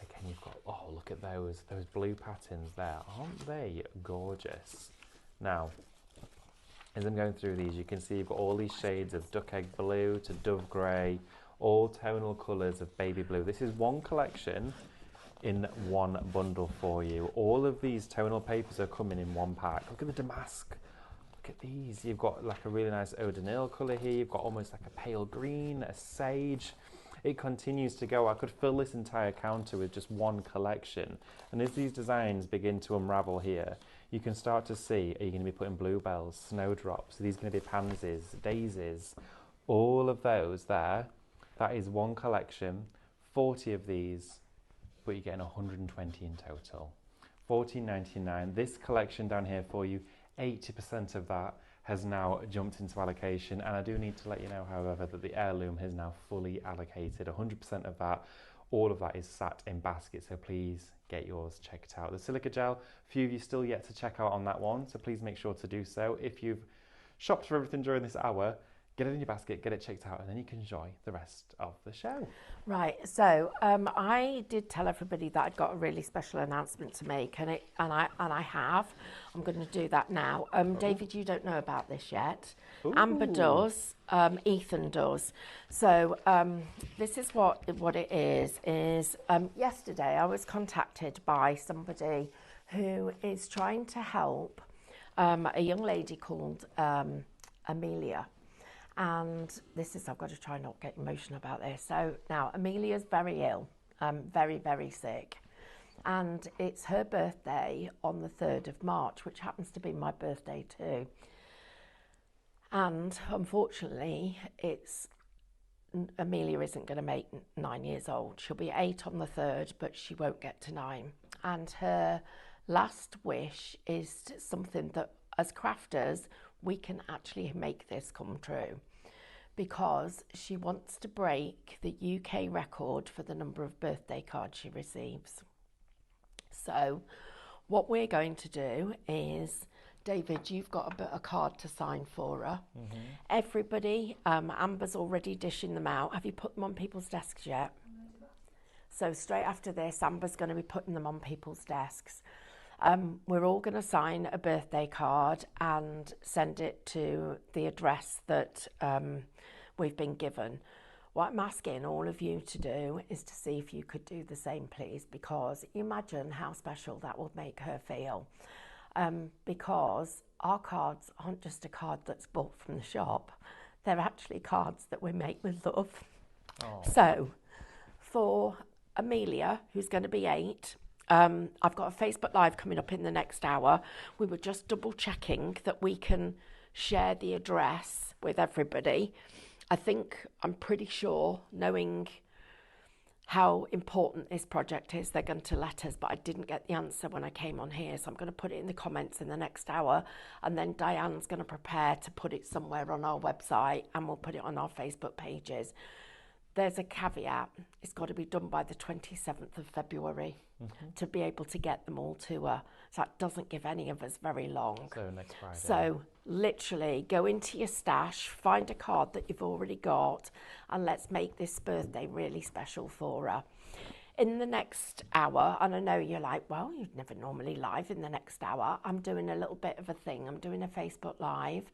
again, you've got, oh, look at those blue patterns there. Aren't they gorgeous? Now, as I'm going through these, you can see you've got all these shades of duck egg blue to dove grey, all tonal colours of baby blue. This is one collection in one bundle for you. All of these tonal papers are coming in one pack. Look at the damask. Look at these. You've got like a really nice O'Donnell colour here. You've got almost like a pale green, a sage. It continues to go. I could fill this entire counter with just one collection. And as these designs begin to unravel here, you can start to see, are you going to be putting bluebells, snowdrops? Are these going to be pansies, daisies? All of those there. That is one collection, 40 of these, but you're getting 120 in total. $14.99. This collection down here for you, 80% of that has now jumped into allocation, and I do need to let you know, however, that the heirloom has now fully allocated 100% of that. All of that is sat in baskets, so please get yours checked out. The silica gel, a few of you still yet to check out on that one, so please make sure to do so. If you've shopped for everything during this hour, get it in your basket, get it checked out, and then you can enjoy the rest of the show. Right, so I did tell everybody that I'd got a really special announcement to make, and I have. I'm going to do that now. David, you don't know about this yet. Ooh. Amber does. Ethan does. So this is what it is. Yesterday I was contacted by somebody who is trying to help a young lady called Amelia. And I've got to try not get emotional about this. So now Amelia's very ill, very, very sick. And it's her birthday on the 3rd of March, which happens to be my birthday too. And unfortunately, Amelia isn't going to make 9 years old. She'll be 8 on the 3rd, but she won't get to 9. And her last wish is something that, as crafters, we can actually make this come true, because she wants to break the UK record for the number of birthday cards she receives. So what we're going to do is, David, you've got a card to sign for her. Mm-hmm. Everybody, Amber's already dishing them out. Have you put them on people's desks yet? So straight after this, Amber's going to be putting them on people's desks. We're all going to sign a birthday card and send it to the address that we've been given. What I'm asking all of you to do is to see if you could do the same, please, because imagine how special that would make her feel. Because our cards aren't just a card that's bought from the shop, they're actually cards that we make with love. Oh. So for Amelia, who's going to be 8, I've got a Facebook Live coming up in the next hour. We were just double checking that we can share the address with everybody. I'm pretty sure, knowing how important this project is, they're going to let us, but I didn't get the answer when I came on here, so I'm going to put it in the comments in the next hour, and then Diane's going to prepare to put it somewhere on our website, and we'll put it on our Facebook pages. There's a caveat. It's got to be done by the 27th of February to be able to get them all to her. So that doesn't give any of us very long. So next Friday. So literally go into your stash, find a card that you've already got, and let's make this birthday really special for her. In the next hour, and I know you're like, well, you'd never normally live in the next hour. I'm doing a little bit of a thing. I'm doing a Facebook Live.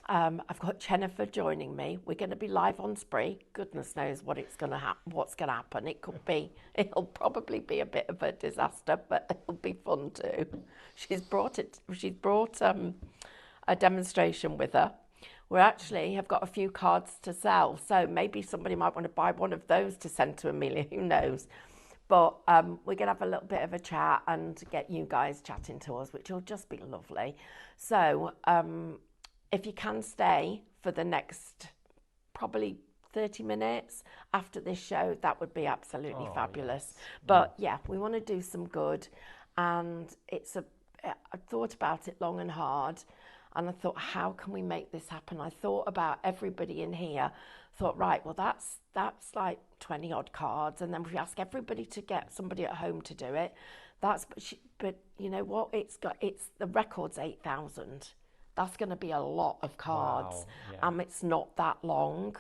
I've got Jennifer joining me. We're going to be live on Spree. Goodness knows what's going to happen. It'll probably be a bit of a disaster, but it'll be fun too. She's brought a demonstration with her. We actually have got a few cards to sell, so maybe somebody might want to buy one of those to send to Amelia. Who knows? But we're going to have a little bit of a chat and get you guys chatting to us, which will just be lovely. So if you can stay for the next probably 30 minutes after this show, that would be absolutely fabulous. Yes. But yeah, we want to do some good, and I thought about it long and hard, and I thought, how can we make this happen? I thought about everybody in here, thought, right, well, that's like 20 odd cards, and then if we ask everybody to get somebody at home to do it, but you know what, the record's 8,000. That's going to be a lot of cards. Wow, yeah. It's not that long.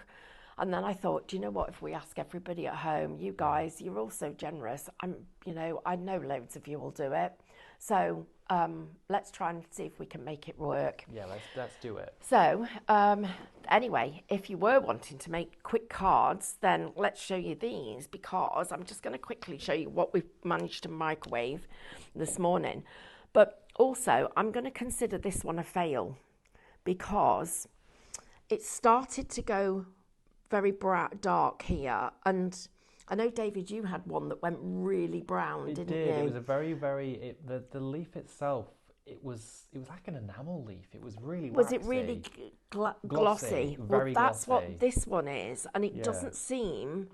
And then I thought, do you know what, if we ask everybody at home, you guys, you're all so generous. I know loads of you will do it. So let's try and see if we can make it work. Yeah, let's do it. So anyway, if you were wanting to make quick cards, then let's show you these, because I'm just going to quickly show you what we've managed to microwave this morning. But also, I'm going to consider this one a fail, because it started to go very dark here. And I know, David, you had one that went really brown, didn't you? It was a very, very... the leaf itself, it was like an enamel leaf. It was really waxy. Was it really glossy? Very that's glossy. What this one is. And it doesn't seem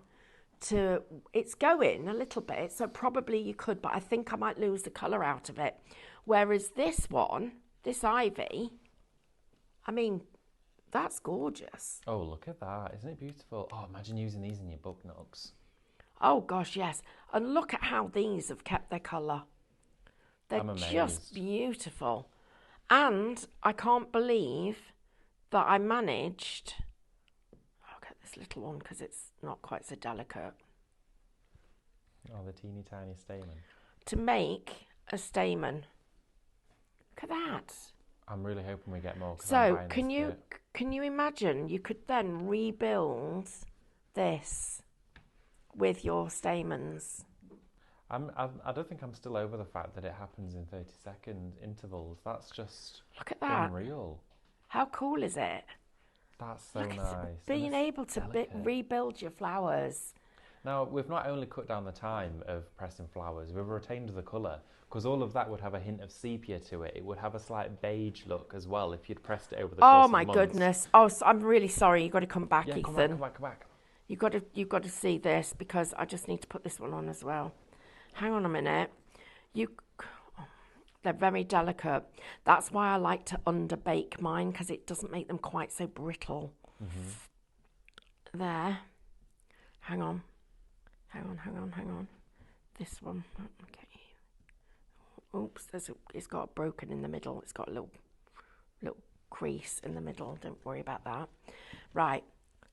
to... It's going a little bit, so probably you could, but I think I might lose the colour out of it. Whereas this one, this ivy, I mean, that's gorgeous. Oh, look at that. Isn't it beautiful? Oh, imagine using these in your book nooks. Oh, gosh, yes. And look at how these have kept their colour. They're just beautiful. And I can't believe that I managed... I'll get this little one because it's not quite so delicate. Oh, the teeny tiny stamen. To make a stamen. Look at that. I'm really hoping we get more. So can you imagine you could then rebuild this with your stamens? I don't think I'm still over the fact that it happens in 30-second intervals. That's just look at that. Unreal. How cool is it? That's so nice. Being able to rebuild your flowers. Now, we've not only cut down the time of pressing flowers, we've retained the colour, because all of that would have a hint of sepia to it. It would have a slight beige look as well if you'd pressed it over the course of months. Oh, my goodness. Oh, so I'm really sorry. You've got to come back, Ethan. Come back. You've got to see this, because I just need to put this one on as well. Hang on a minute. They're very delicate. That's why I like to underbake mine, because it doesn't make them quite so brittle. Mm-hmm. There. Hang on. This one. Okay. Oops, it's got broken in the middle. It's got a little crease in the middle. Don't worry about that. Right.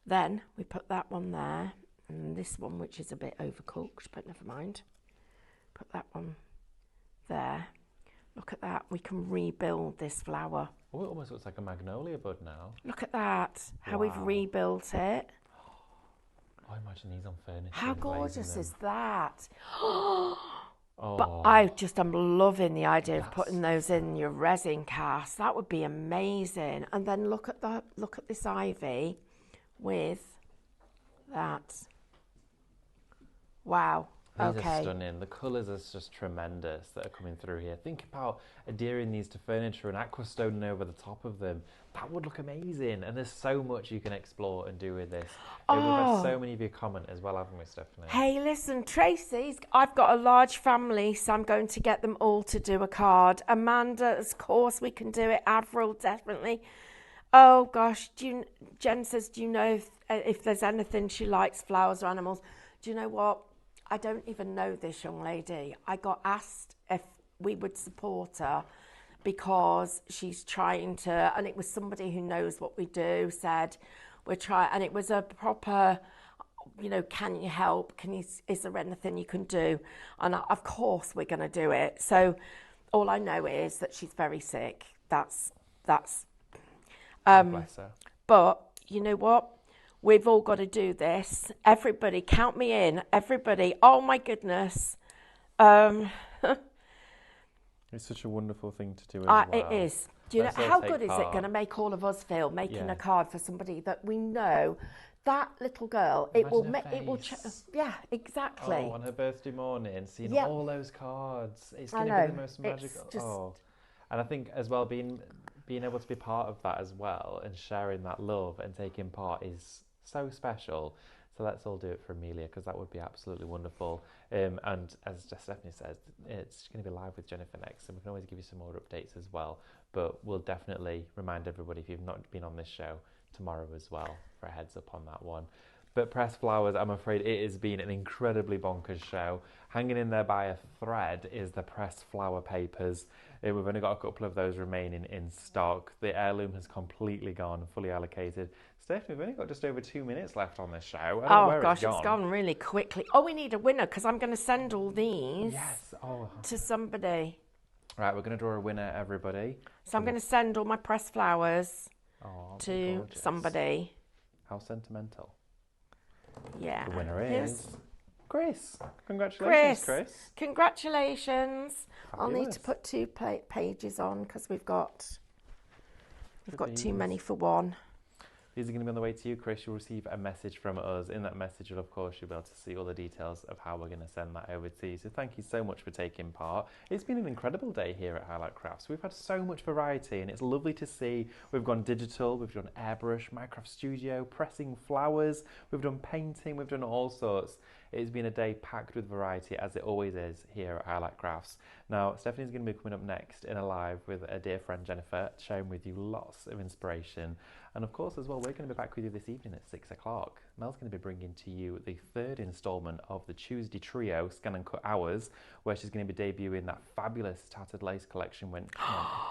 Then we put that one there. And this one, which is a bit overcooked, but never mind. Put that one there. Look at that. We can rebuild this flower. Oh, it almost looks like a magnolia bud now. Look at that. How we've rebuilt it. Oh, imagine these on furniture. How gorgeous is that? Oh. But I'm loving the idea of putting those in your resin cast. That would be amazing. And then look at this ivy with that. Wow. These are stunning. The colours are just tremendous that are coming through here. Think about adhering these to furniture and aquastoning over the top of them. That would look amazing. And there's so much you can explore and do with this. We've had so many of you comment as well, haven't we, Stephanie? Hey, listen, Tracy's, I've got a large family, so I'm going to get them all to do a card. Amanda, of course, we can do it. Avril, definitely. Oh, gosh. Jen says, do you know if there's anything she likes, flowers or animals? Do you know what? I don't even know this young lady. I got asked if we would support her because she's trying to, and it was somebody who knows what we do, said, we're trying, and it was a proper, can you help? Is there anything you can do? And of course we're going to do it. So all I know is that she's very sick. That's. Bless her. But you know what? We've all got to do this. Everybody, count me in. Everybody. Oh my goodness. It's such a wonderful thing to do as well. It is. Do you know how good is it going to make all of us feel making a card for somebody that we know? That little girl, it will. Yeah, exactly. Oh, on her birthday morning, seeing all those cards, it's going to be the most magical. And I think as well, being able to be part of that as well and sharing that love and taking part is so special. So let's all do it for Amelia, because that would be absolutely wonderful. And as Stephanie says, it's going to be live with Jennifer next, and we can always give you some more updates as well. But we'll definitely remind everybody, if you've not been on this show, tomorrow as well, for a heads up on that one. But Pressed Flowers, I'm afraid it has been an incredibly bonkers show. Hanging in there by a thread is the Pressed Flower papers. We've only got a couple of those remaining in stock. The heirloom has completely gone, fully allocated. Stephanie, we've only got just over 2 minutes left on this show. I don't know where it's gone really quickly. Oh, we need a winner, because I'm going to send all these to somebody. Right, we're going to draw a winner, everybody. So I'm going to send all my pressed flowers to somebody. How sentimental. Yeah. The winner is Chris. Congratulations, Chris. Congratulations. Fabulous. I'll need to put 2 pages on because we've got too many for one. These are going to be on the way to you, Chris. You'll receive a message from us. In that message, of course, you'll be able to see all the details of how we're going to send that over to you. So thank you so much for taking part. It's been an incredible day here at Highlight Crafts. We've had so much variety, and it's lovely to see. We've gone digital, we've done airbrush, Minecraft Studio, pressing flowers, we've done painting, we've done all sorts. It's been a day packed with variety, as it always is here at Highlight Crafts. Now, Stephanie's going to be coming up next in a live with a dear friend, Jennifer, sharing with you lots of inspiration. And of course, as well, we're going to be back with you this evening at 6 o'clock. Mel's going to be bringing to you the 3rd instalment of the Tuesday Trio Scan and Cut Hours, where she's going to be debuting that fabulous tattered lace collection went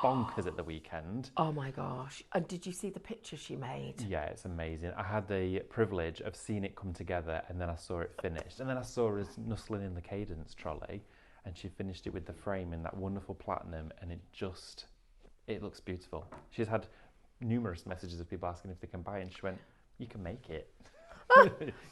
bonkers at the weekend. Oh my gosh. And did you see the picture she made? Yeah, it's amazing. I had the privilege of seeing it come together, and then I saw it finished. And then I saw her nuzzling in the Cadence trolley, and she finished it with the frame in that wonderful platinum, and it looks beautiful. She's had numerous messages of people asking if they can buy it, and she went, you can make it.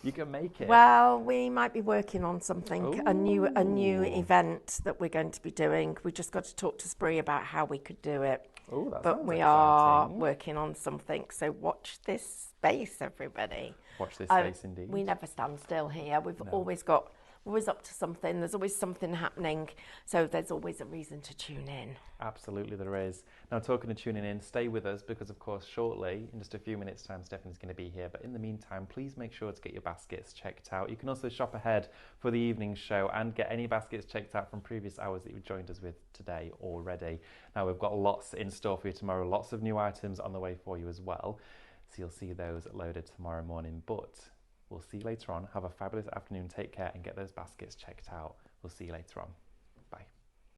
You can make it. Well, we might be working on something, a new event that we're going to be doing. We just got to talk to Spree about how we could do it. Oh, that but sounds we exciting. Are working on something, so watch this space, everybody. Watch this space, indeed. We never stand still here. We're always up to something. There's always something happening, so there's always a reason to tune in. Absolutely, there is. Now, talking of tuning in, stay with us, because of course shortly, in just a few minutes time, Stephanie's going to be here. But in the meantime, please make sure to get your baskets checked out. You can also shop ahead for the evening show and get any baskets checked out from previous hours that you've joined us with today already. Now, we've got lots in store for you tomorrow, lots of new items on the way for you as well, so you'll see those loaded tomorrow morning. But we'll see you later on. Have a fabulous afternoon. Take care and get those baskets checked out. We'll see you later on.